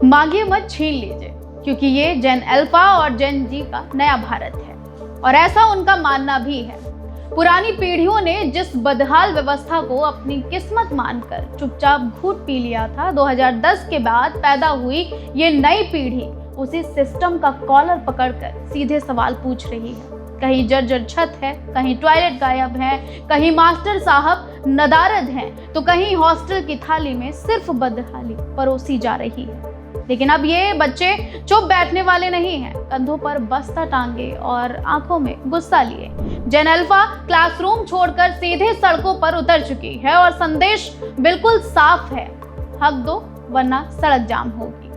मांगिए मत छीन लीजिए, क्योंकि ये जेन अल्फा और जेन जी का नया भारत है और ऐसा उनका मानना भी है। पुरानी पीढ़ियों ने जिस बदहाल व्यवस्था को अपनी किस्मत मानकर चुपचाप घूंट पी लिया था, 2010 के बाद पैदा हुई ये नई पीढ़ी उसी सिस्टम का कॉलर पकड़कर सीधे सवाल पूछ रही है। कहीं जर्जर छत है, कहीं टॉयलेट गायब है, कहीं मास्टर साहब नदारद हैं, तो कहीं हॉस्टल की थाली में सिर्फ बदहाली परोसी जा रही है। लेकिन अब ये बच्चे चुप बैठने वाले नहीं हैं, कंधों पर बस्ता टांगे और आंखों में गुस्सा लिए जेन अल्फा क्लासरूम छोड़कर सीधे सड़कों पर उतर चुकी है और संदेश बिल्कुल साफ है, हक दो वरना सड़क जाम होगी।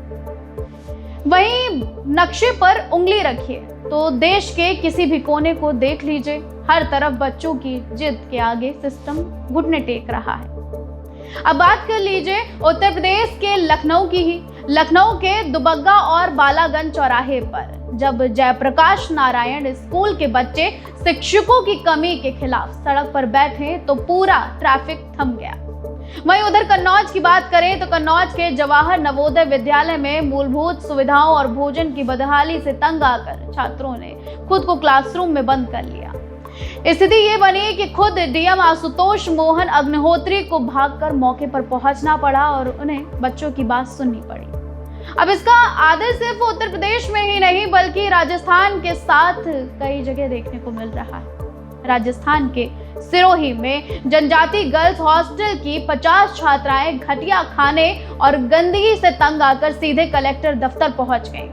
वहीं नक्शे पर उंगली रखिए तो देश के किसी भी कोने को देख लीजिए, हर तरफ बच्चों की जिद के आगे सिस्टम घुटने टेक रहा है। अब बात कर लीजिए उत्तर प्रदेश के लखनऊ की ही। लखनऊ के दुबग्गा और बालागंज चौराहे पर जब जयप्रकाश नारायण स्कूल के बच्चे शिक्षकों की कमी के खिलाफ सड़क पर बैठे तो पूरा ट्रैफिक थम गया। वहीं उधर कन्नौज की बात करें तो कन्नौज के जवाहर नवोदय विद्यालय में मूलभूत सुविधाओं और भोजन की बदहाली से तंग आकर छात्रों ने खुद को क्लासरूम में बंद कर लिया। स्थिति ये बनी कि खुद डीएम आशुतोष मोहन अग्निहोत्री को भागकर मौके पर पहुंचना पड़ा और उन्हें बच्चों की बात सुननी पड़ी। अब इसका आदर सिर्फ उत्तर प्रदेश में ही नहीं बल्कि राजस्थान के साथ कई जगह देखने को मिल रहा है। राजस्थान के सिरोही में जनजाति गर्ल्स हॉस्टल की 50 छात्राएं घटिया खाने और गंदगी से तंग आकर सीधे कलेक्टर दफ्तर पहुंच गईं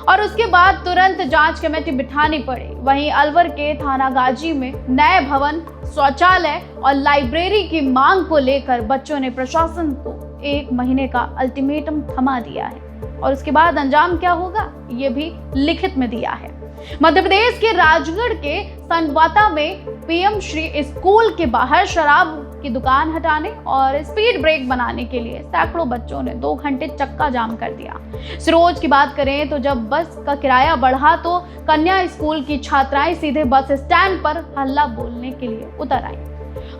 और उसके बाद तुरंत जांच कमेटी बिठानी पड़ी। वहीं अलवर के थानागाजी में नए भवन, शौचालय और लाइब्रेरी की मांग को लेकर बच्चों ने प्रशासन को 1 महीने का अल्टीमेटम थमा दिया है और उसके बाद अंजाम क्या होगा ये भी लिखित में दिया है। मध्य प्रदेश के राजगढ़ के संडवाता में पीएम श्री स्कूल के बाहर शराब की दुकान हटाने और स्पीड ब्रेक बनाने के लिए सैकड़ों बच्चों ने 2 घंटे चक्का जाम कर दिया। रोज की बात करें तो जब बस का किराया बढ़ा तो कन्या स्कूल की छात्राएं सीधे बस स्टैंड पर हल्ला बोलने के लिए उतर आई।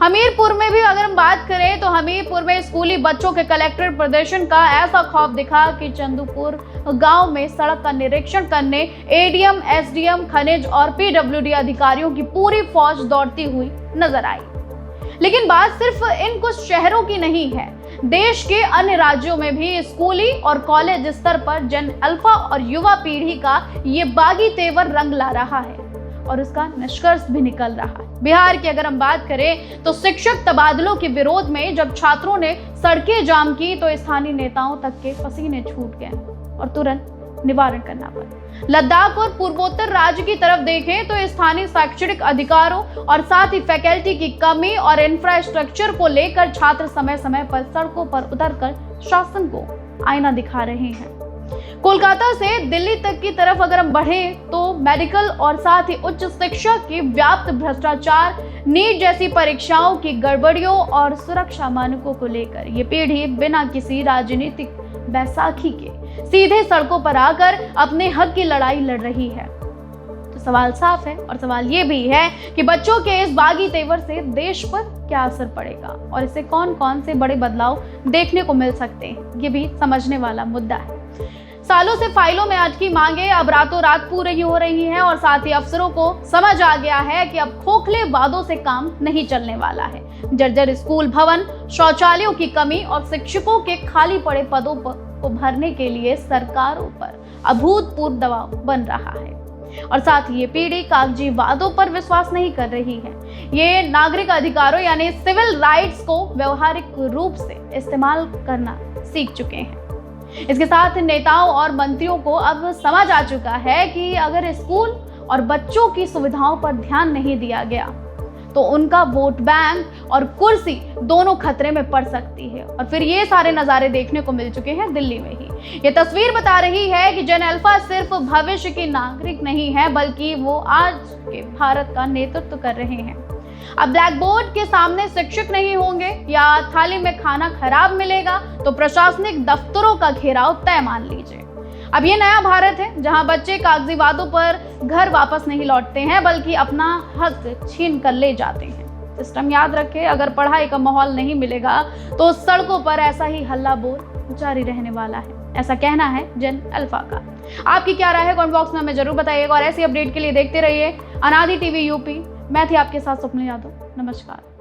हमीरपुर में भी अगर हम बात करें तो हमीरपुर में स्कूली बच्चों के कलेक्टर प्रदर्शन का ऐसा खौफ दिखा कि चंदूपुर गांव में सड़क का निरीक्षण करने एडीएम, एसडीएम, खनिज और पीडब्ल्यूडी अधिकारियों की पूरी फौज दौड़ती हुई नजर आई। लेकिन बात सिर्फ इन कुछ शहरों की नहीं है, देश के अन्य राज्यों में भी स्कूली और कॉलेज स्तर पर जेन अल्फा और युवा पीढ़ी का ये बागी तेवर रंग ला रहा है और उसका निष्कर्ष भी निकल रहा है। बिहार की अगर हम बात करें तो शिक्षक तबादलों के विरोध में जब छात्रों ने सड़कें जाम की तो स्थानीय नेताओं तक के पसीने छूट गए और तुरंत निवारण करना पड़ा। लद्दाख और पूर्वोत्तर राज्य की तरफ देखें तो स्थानीय शैक्षणिक अधिकारों और साथ ही फैकल्टी की कमी और इंफ्रास्ट्रक्चर को लेकर छात्र समय समय पर सड़कों पर उतरकर शासन को आईना दिखा रहे हैं। कोलकाता से दिल्ली तक की तरफ अगर हम बढ़े तो मेडिकल और साथ ही उच्च शिक्षा की व्याप्त भ्रष्टाचार, नीट जैसी परीक्षाओं की गड़बड़ियों और सुरक्षा मानकों को लेकर ये पीढ़ी बिना किसी राजनीतिक बैसाखी के सीधे सड़कों पर आकर अपने हक की लड़ाई लड़ रही है। तो सवाल साफ है और सवाल ये भी है कि बच्चों के इस बागी तेवर से देश पर क्या असर पड़ेगा और इससे कौन कौन से बड़े बदलाव देखने को मिल सकते हैं, ये भी समझने वाला मुद्दा है। सालों से फाइलों में अटकी मांगे अब रातों रात पूरी हो रही हैं और साथ ही अफसरों को समझ आ गया है कि अब खोखले वादों से काम नहीं चलने वाला है। जर्जर स्कूल भवन, शौचालयों की कमी और शिक्षकों के खाली पड़े पदों को भरने के लिए सरकारों पर अभूतपूर्व दबाव बन रहा है और साथ ही ये पीढ़ी कागजी वादों पर विश्वास नहीं कर रही है। ये नागरिक अधिकारों यानी सिविल राइट्स को व्यवहारिक रूप से इस्तेमाल करना सीख चुके हैं। इसके साथ नेताओं और मंत्रियों को अब समझ आ चुका है कि अगर स्कूल और बच्चों की सुविधाओं पर ध्यान नहीं दिया गया तो उनका वोट बैंक और कुर्सी दोनों खतरे में पड़ सकती है और फिर ये सारे नज़ारे देखने को मिल चुके हैं दिल्ली में ही। ये तस्वीर बता रही है कि जेन अल्फा सिर्फ भविष्य के नागरिक नहीं है बल्कि वो आज के भारत का नेतृत्व कर रहे हैं। अब ब्लैक बोर्ड के सामने शिक्षक नहीं होंगे या थाली में खाना खराब मिलेगा तो प्रशासनिक दफ्तरों का घेराव तय मान लीजिए। अब ये नया भारत है जहां बच्चे कागजी वादों पर घर वापस नहीं लौटते हैं बल्कि अपना हक छीन कर ले जाते हैं। सिस्टम याद रखे, अगर पढ़ाई का माहौल नहीं मिलेगा तो सड़कों पर ऐसा ही हल्ला बोल जारी रहने वाला है, ऐसा कहना है जेन अल्फा का। आपकी क्या राय है कमेंट बॉक्स में हमें जरूर बताइएगा और ऐसी अपडेट के लिए देखते रहिए अनादि टीवी यूपी। मैं थी आपके साथ स्वप्न यादव। नमस्कार।